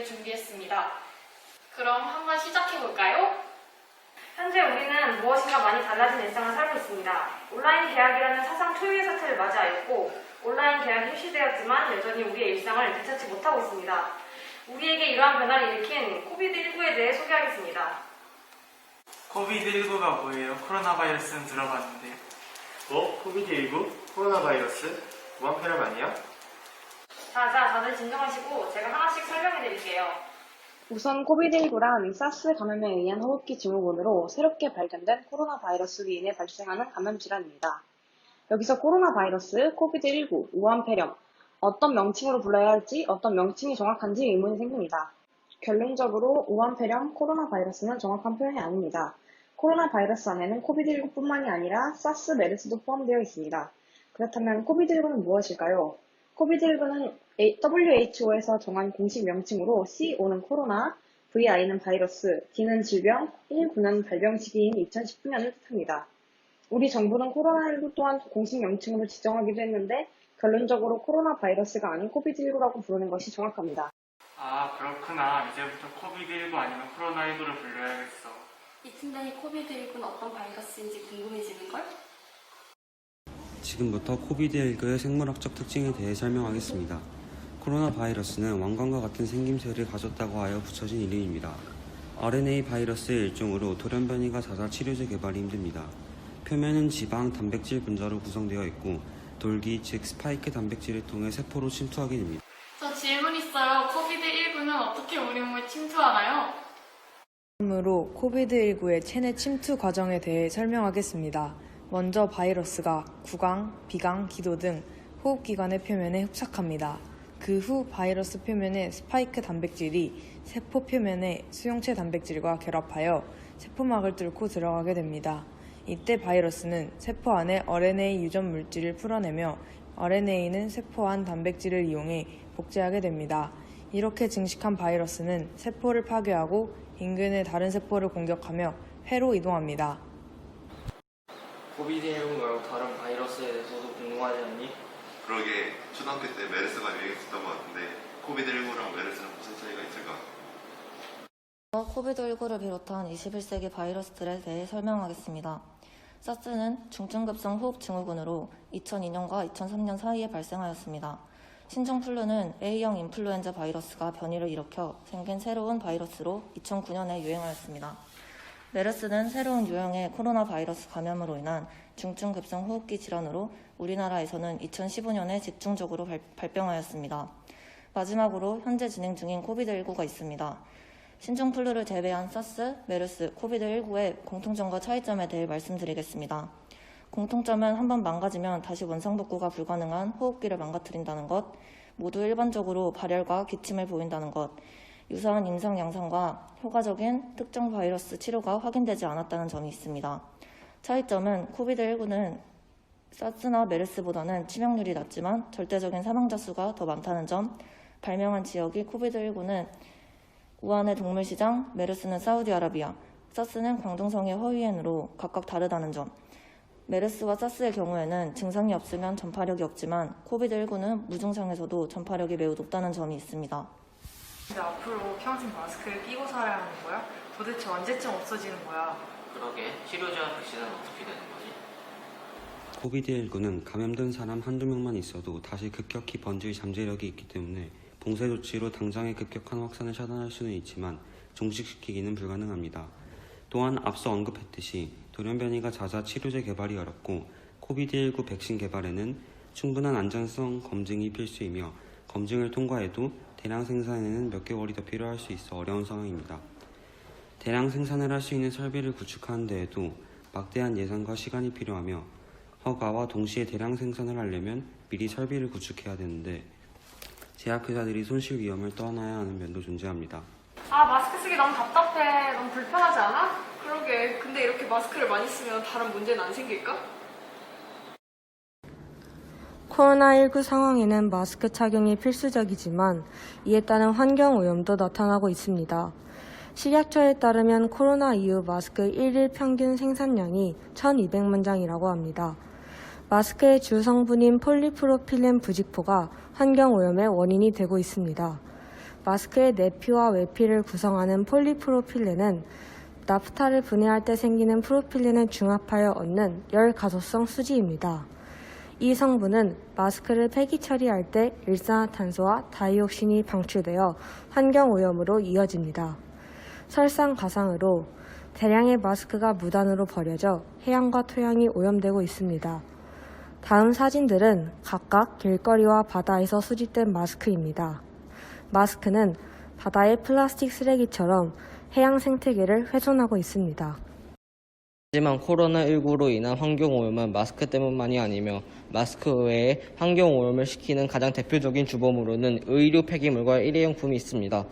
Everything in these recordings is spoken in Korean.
이야기를 준비했습니다. 그럼 한번 시작해볼까요? 현재 우리는 무엇인가 많이 달라진 일상을 살고 있습니다. 온라인 계약이라는 사상 초유의 사태를 맞이하였고 온라인 계약이 실시되었지만 여전히 우리의 일상을 되찾지 못하고 있습니다. 우리에게 이러한 변화를 일으킨 코비드19에 대해 소개하겠습니다. 코비드19가 뭐예요? 코로나 바이러스는 들어봤는데. 코비드19? 코로나 바이러스? 무한폐렴 아니야? 다들 진정하시고 제가 하나씩 설명해 드릴게요. 우선 코비드19란 사스 감염에 의한 호흡기 증후군으로 새롭게 발견된 코로나 바이러스로 인해 발생하는 감염 질환입니다. 여기서 코로나 바이러스, 코비드19, 우한폐렴, 어떤 명칭으로 불러야 할지 어떤 명칭이 정확한지 의문이 생깁니다. 결론적으로 우한폐렴, 코로나 바이러스는 정확한 표현이 아닙니다. 코로나 바이러스 안에는 코비드19뿐만이 아니라 사스, 메르스도 포함되어 있습니다. 그렇다면 코비드19는 무엇일까요? 코비드19는 WHO에서 정한 공식 명칭으로 CO는 코로나, VI는 바이러스, D는 질병, 19는 발병 시기인 2019년을 뜻합니다. 우리 정부는 코로나19 또한 공식 명칭으로 지정하기도 했는데 결론적으로 코로나 바이러스가 아닌 코비드19라고 부르는 것이 정확합니다. 아, 그렇구나. 이제부터 코비드19 아니면 코로나19를 불러야겠어. 이 팀장이 코비드19는 어떤 바이러스인지 궁금해지는걸? 지금부터 코비드19의 생물학적 특징에 대해 설명하겠습니다. 코로나 바이러스는 왕관과 같은 생김새를 가졌다고 하여 붙여진 이름입니다. RNA 바이러스의 일종으로 돌연변이가 잦아 치료제 개발이 힘듭니다. 표면은 지방, 단백질 분자로 구성되어 있고 돌기, 즉 스파이크 단백질을 통해 세포로 침투하게 됩니다. 저 질문 있어요. 코비드19는 어떻게 우리 몸에 침투하나요? 다음으로 코비드19의 체내 침투 과정에 대해 설명하겠습니다. 먼저 바이러스가 구강, 비강, 기도 등 호흡기관의 표면에 흡착합니다. 그 후 바이러스 표면의 스파이크 단백질이 세포 표면의 수용체 단백질과 결합하여 세포막을 뚫고 들어가게 됩니다. 이때 바이러스는 세포 안에 RNA 유전 물질을 풀어내며 RNA는 세포 안 단백질을 이용해 복제하게 됩니다. 이렇게 증식한 바이러스는 세포를 파괴하고 인근의 다른 세포를 공격하며 폐로 이동합니다. 코비드19 말고 다른 바이러스에 대해서도 궁금하지 않니? 그러게 초등학교 때 메르스가 유행했었던 것 같은데 코비드19랑 메르스는 무슨 차이가 있을까? 코비드19를 비롯한 21세기 바이러스들에 대해 설명하겠습니다. 사스는 중증급성 호흡증후군으로 2002년과 2003년 사이에 발생하였습니다. 신종플루는 A형 인플루엔자 바이러스가 변이를 일으켜 생긴 새로운 바이러스로 2009년에 유행하였습니다. 메르스는 새로운 유형의 코로나 바이러스 감염으로 인한 중증급성 호흡기 질환으로 우리나라에서는 2015년에 집중적으로 발병하였습니다. 마지막으로 현재 진행 중인 코비드19가 있습니다. 신종플루를 제외한 사스, 메르스, 코비드19의 공통점과 차이점에 대해 말씀드리겠습니다. 공통점은 한번 망가지면 다시 원상복구가 불가능한 호흡기를 망가뜨린다는 것, 모두 일반적으로 발열과 기침을 보인다는 것, 유사한 임상 양상과 효과적인 특정 바이러스 치료가 확인되지 않았다는 점이 있습니다. 차이점은 코비드19는 사스나 메르스보다는 치명률이 낮지만 절대적인 사망자 수가 더 많다는 점, 발명한 지역이 코비드19는 우한의 동물시장, 메르스는 사우디아라비아, 사스는 광둥성의 허위엔으로 각각 다르다는 점, 메르스와 사스의 경우에는 증상이 없으면 전파력이 없지만 코비드19는 무증상에서도 전파력이 매우 높다는 점이 있습니다. 근데 앞으로 평생 마스크를 끼고 살아야 하는 거야? 도대체 언제쯤 없어지는 거야? 그러게 치료제와 백신은 어떻게 되는 거지? 코비드19는 감염된 사람 한두 명만 있어도 다시 급격히 번질 잠재력이 있기 때문에 봉쇄 조치로 당장의 급격한 확산을 차단할 수는 있지만 종식시키기는 불가능합니다. 또한 앞서 언급했듯이 돌연변이가 잦아 치료제 개발이 어렵고 코비드19 백신 개발에는 충분한 안전성 검증이 필수이며 검증을 통과해도 대량 생산에는 몇 개월이 더 필요할 수 있어 어려운 상황입니다. 대량 생산을 할 수 있는 설비를 구축하는 데에도 막대한 예산과 시간이 필요하며 허가와 동시에 대량 생산을 하려면 미리 설비를 구축해야 되는데 제약회사들이 손실 위험을 떠안아야 하는 면도 존재합니다. 마스크 쓰기 너무 답답해. 너무 불편하지 않아? 그러게. 근데 이렇게 마스크를 많이 쓰면 다른 문제는 안 생길까? 코로나19 상황에는 마스크 착용이 필수적이지만 이에 따른 환경 오염도 나타나고 있습니다. 식약처에 따르면 코로나 이후 마스크 1일 평균 생산량이 1,200만 장이라고 합니다. 마스크의 주 성분인 폴리프로필렌 부직포가 환경 오염의 원인이 되고 있습니다. 마스크의 내피와 외피를 구성하는 폴리프로필렌은 나프타를 분해할 때 생기는 프로필렌을 중합하여 얻는 열 가소성 수지입니다. 이 성분은 마스크를 폐기 처리할 때 일산화탄소와 다이옥신이 방출되어 환경오염으로 이어집니다. 설상가상으로 대량의 마스크가 무단으로 버려져 해양과 토양이 오염되고 있습니다. 다음 사진들은 각각 길거리와 바다에서 수집된 마스크입니다. 마스크는 바다의 플라스틱 쓰레기처럼 해양 생태계를 훼손하고 있습니다. 하지만 코로나19로 인한 환경오염은 마스크 때문만이 아니며 마스크 외에 환경오염을 시키는 가장 대표적인 주범으로는 의류 폐기물과 일회용품이 있습니다.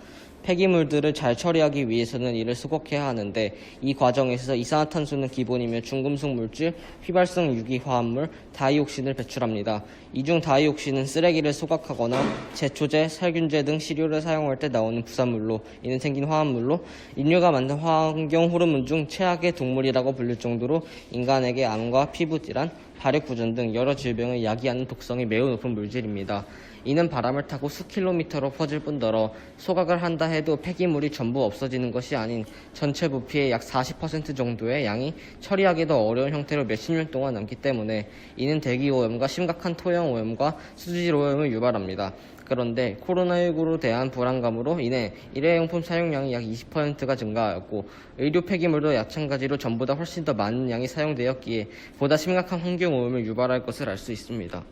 폐기물들을 잘 처리하기 위해서는 이를 수거해야 하는데 이 과정에서 이산화탄소는 기본이며 중금속 물질, 휘발성 유기화합물, 다이옥신을 배출합니다. 이 중 다이옥신은 쓰레기를 소각하거나 제초제, 살균제 등 시료를 사용할 때 나오는 부산물로 이는 생긴 화합물로 인류가 만든 환경 호르몬 중 최악의 동물이라고 불릴 정도로 인간에게 암과 피부질환, 발육부전 등 여러 질병을 야기하는 독성이 매우 높은 물질입니다. 이는 바람을 타고 수킬로미터로 퍼질 뿐더러 소각을 한다 해도 폐기물이 전부 없어지는 것이 아닌 전체 부피의 약 40% 정도의 양이 처리하기도 어려운 형태로 몇십 년 동안 남기 때문에 이는 대기오염과 심각한 토양오염과 수질오염을 유발합니다. 그런데 코로나19로 대한 불안감으로 인해 일회용품 사용량이 약 20%가 증가하였고 의료 폐기물도 마찬가지로 전보다 훨씬 더 많은 양이 사용되었기에 보다 심각한 환경오염을 유발할 것을 알 수 있습니다.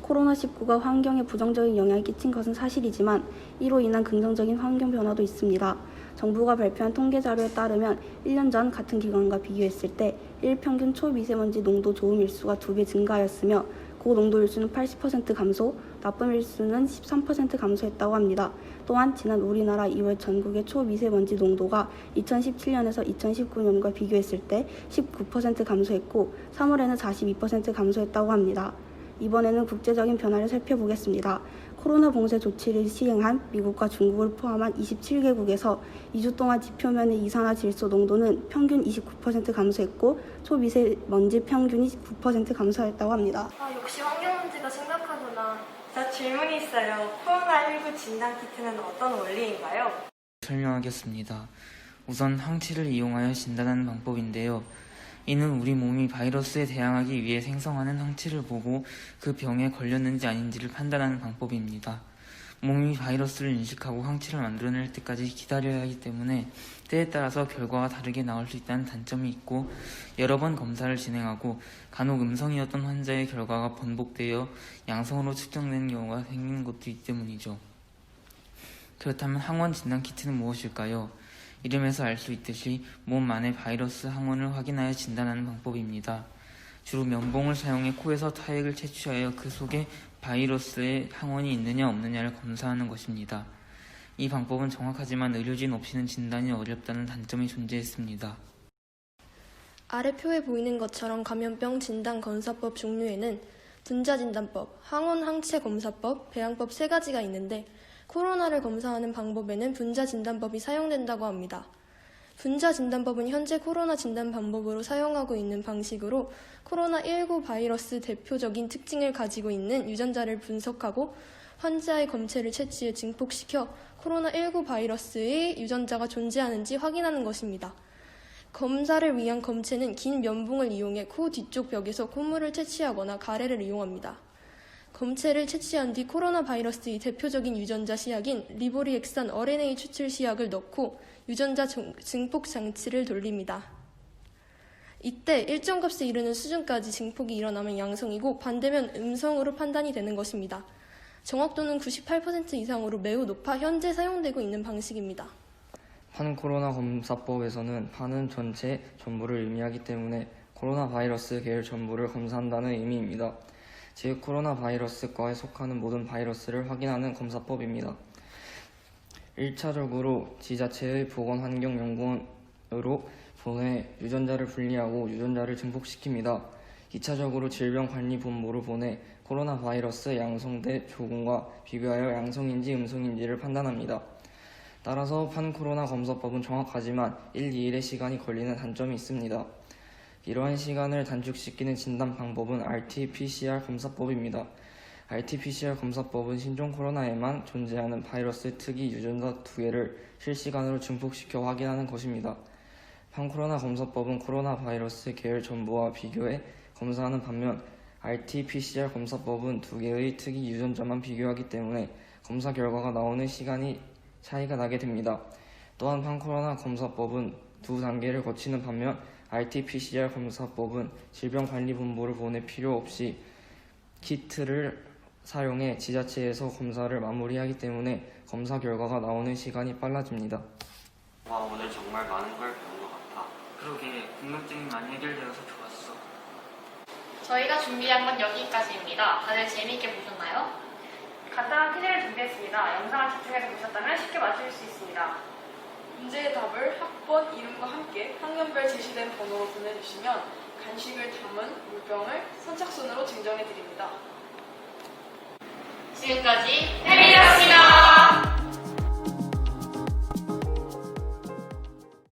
코로나19가 환경에 부정적인 영향을 끼친 것은 사실이지만 이로 인한 긍정적인 환경 변화도 있습니다. 정부가 발표한 통계 자료에 따르면 1년 전 같은 기간과 비교했을 때 일평균 초미세먼지 농도 좋음 일수가 2배 증가하였으며 고농도 일수는 80% 감소, 나쁨 일수는 13% 감소했다고 합니다. 또한 지난 우리나라 2월 전국의 초미세먼지 농도가 2017년에서 2019년과 비교했을 때 19% 감소했고 3월에는 42% 감소했다고 합니다. 이번에는 국제적인 변화를 살펴보겠습니다. 코로나 봉쇄 조치를 시행한 미국과 중국을 포함한 27개국에서 2주 동안 지표면의 이산화질소 농도는 평균 29% 감소했고 초미세먼지 평균이 9% 감소했다고 합니다. 역시 환경 문제가 심각하구나. 자, 질문이 있어요. 코로나19 진단키트는 어떤 원리인가요? 설명하겠습니다. 우선 항체를 이용하여 진단하는 방법인데요. 이는 우리 몸이 바이러스에 대항하기 위해 생성하는 항체를 보고 그 병에 걸렸는지 아닌지를 판단하는 방법입니다. 몸이 바이러스를 인식하고 항체를 만들어낼 때까지 기다려야 하기 때문에 때에 따라서 결과가 다르게 나올 수 있다는 단점이 있고 여러 번 검사를 진행하고 간혹 음성이었던 환자의 결과가 번복되어 양성으로 측정되는 경우가 생기는 것도 있기 때문이죠. 그렇다면 항원 진단키트는 무엇일까요? 이름에서 알 수 있듯이 몸 안의 바이러스 항원을 확인하여 진단하는 방법입니다. 주로 면봉을 사용해 코에서 타액을 채취하여 그 속에 바이러스의 항원이 있느냐 없느냐를 검사하는 것입니다. 이 방법은 정확하지만 의료진 없이는 진단이 어렵다는 단점이 존재했습니다. 아래 표에 보이는 것처럼 감염병 진단검사법 종류에는 분자진단법, 항원항체검사법, 배양법 3가지가 있는데 코로나를 검사하는 방법에는 분자진단법이 사용된다고 합니다. 분자진단법은 현재 코로나 진단 방법으로 사용하고 있는 방식으로 코로나19 바이러스 대표적인 특징을 가지고 있는 유전자를 분석하고 환자의 검체를 채취해 증폭시켜 코로나19 바이러스의 유전자가 존재하는지 확인하는 것입니다. 검사를 위한 검체는 긴 면봉을 이용해 코 뒤쪽 벽에서 콧물을 채취하거나 가래를 이용합니다. 검체를 채취한 뒤 코로나 바이러스의 대표적인 유전자 시약인 리보리엑산 RNA 추출 시약을 넣고 유전자 증폭 장치를 돌립니다. 이때 일정 값에 이르는 수준까지 증폭이 일어나면 양성이고 반대면 음성으로 판단이 되는 것입니다. 정확도는 98% 이상으로 매우 높아 현재 사용되고 있는 방식입니다. 판코로나 검사법에서는 판은 전체 전부를 의미하기 때문에 코로나 바이러스 계열 전부를 검사한다는 의미입니다. 즉 코로나 바이러스과에 속하는 모든 바이러스를 확인하는 검사법입니다. 1차적으로 지자체의 보건환경연구원으로 보내 유전자를 분리하고 유전자를 증폭시킵니다. 2차적으로 질병관리본부로 보내 코로나 바이러스 양성대 조군과 비교하여 양성인지 음성인지를 판단합니다. 따라서 판코로나 검사법은 정확하지만 1-2일의 시간이 걸리는 단점이 있습니다. 이러한 시간을 단축시키는 진단 방법은 RT-PCR 검사법입니다. RT-PCR 검사법은 신종 코로나에만 존재하는 바이러스 특이 유전자 2개를 실시간으로 증폭시켜 확인하는 것입니다. 판코로나 검사법은 코로나 바이러스 계열 전부와 비교해 검사하는 반면 RT-PCR 검사법은 2개의 특이 유전자만 비교하기 때문에 검사 결과가 나오는 시간이 차이가 나게 됩니다. 또한 판코로나 검사법은 2단계를 거치는 반면 RT-PCR 검사법은 질병관리본부를 보낼 필요 없이 키트를 사용해 지자체에서 검사를 마무리하기 때문에 검사 결과가 나오는 시간이 빨라집니다. 와, 오늘 정말 많은 걸 배운 것 같아. 그러게 궁금증이 많이 해결되어서 좋았어. 저희가 준비한 건 여기까지입니다. 다들 재미있게 보셨나요? 간단한 퀴즈를 준비했습니다. 영상을 집중해서 보셨다면 쉽게 맞추실 수 있습니다. 문제의 답을 학번 이름과 함께 학년별 제시된 번호로 보내주시면 간식을 담은 물병을 선착순으로 증정해 드립니다. 지금까지